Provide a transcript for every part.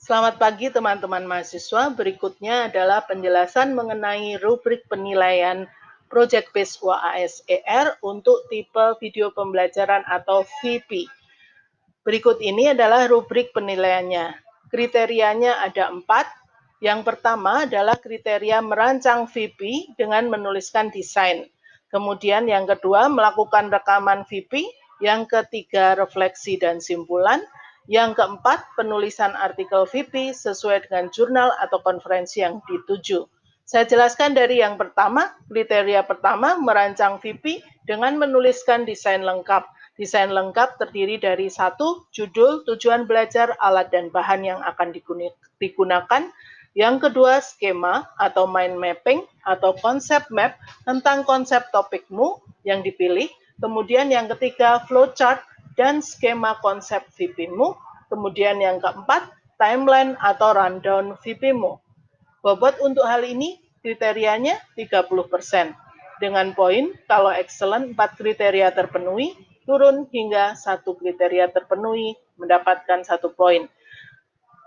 Selamat pagi teman-teman mahasiswa. Berikutnya adalah penjelasan mengenai rubrik penilaian Project Based UAS-ER untuk tipe video pembelajaran atau VIP. Berikut ini adalah rubrik penilaiannya. Kriterianya ada 4. Yang pertama adalah kriteria merancang VIP dengan menuliskan desain. Kemudian yang kedua melakukan rekaman VIP. Yang ketiga refleksi dan simpulan. Yang keempat penulisan artikel VIP sesuai dengan jurnal atau konferensi yang dituju. Saya jelaskan dari yang pertama, kriteria pertama merancang VIP dengan menuliskan desain lengkap. Desain lengkap terdiri dari 1. Judul, tujuan belajar, alat dan bahan yang akan digunakan. Yang kedua, skema atau mind mapping atau konsep map tentang konsep topikmu yang dipilih. Kemudian yang ketiga, flowchart dan skema konsep VIP-mu. Kemudian yang keempat, timeline atau rundown VIP-mu. Bobot untuk hal ini kriterianya 30%. Dengan poin, kalau excellent 4 kriteria terpenuhi, turun hingga 1 kriteria terpenuhi, mendapatkan 1 poin.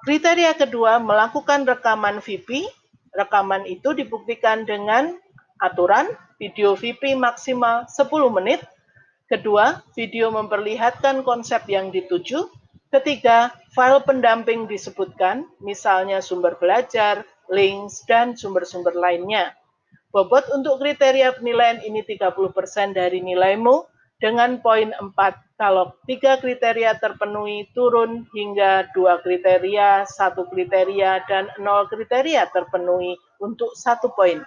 Kriteria kedua, melakukan rekaman VIP. Rekaman itu dibuktikan dengan aturan video VIP maksimal 10 menit. Kedua, video memperlihatkan konsep yang dituju. Ketiga, file pendamping disebutkan, misalnya sumber belajar, links, dan sumber-sumber lainnya. Bobot untuk kriteria penilaian ini 30% dari nilaimu, dengan poin 4 kalau 3 kriteria terpenuhi turun hingga 2 kriteria, 1 kriteria, dan 0 kriteria terpenuhi untuk 1 poin.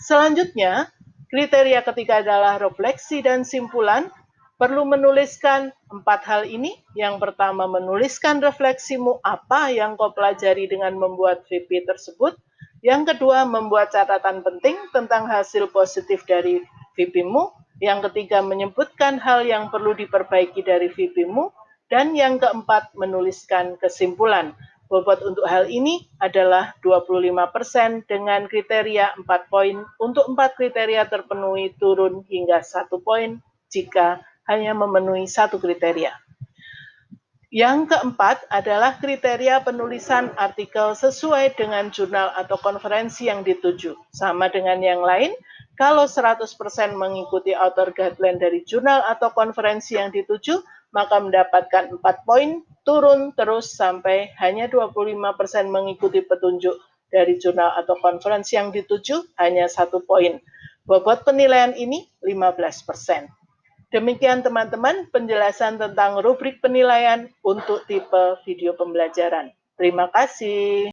Selanjutnya, kriteria ketiga adalah refleksi dan simpulan. Perlu menuliskan 4 hal ini. Yang pertama, menuliskan refleksimu apa yang kau pelajari dengan membuat VIP tersebut. Yang kedua, membuat catatan penting tentang hasil positif dari VIP-mu. Yang ketiga, menyebutkan hal yang perlu diperbaiki dari VIP-mu. Dan yang keempat, menuliskan kesimpulan. Bobot untuk hal ini adalah 25% dengan kriteria 4 poin. Untuk 4 kriteria terpenuhi turun hingga 1 poin jika hanya memenuhi 1 kriteria. Yang keempat adalah kriteria penulisan artikel sesuai dengan jurnal atau konferensi yang dituju. Sama dengan yang lain, kalau 100% mengikuti author guideline dari jurnal atau konferensi yang dituju, maka mendapatkan 4 poin, turun terus sampai hanya 25% mengikuti petunjuk dari jurnal atau konferensi yang dituju, hanya 1 poin. Bobot penilaian ini 15%. Demikian teman-teman penjelasan tentang rubrik penilaian untuk tipe video pembelajaran. Terima kasih.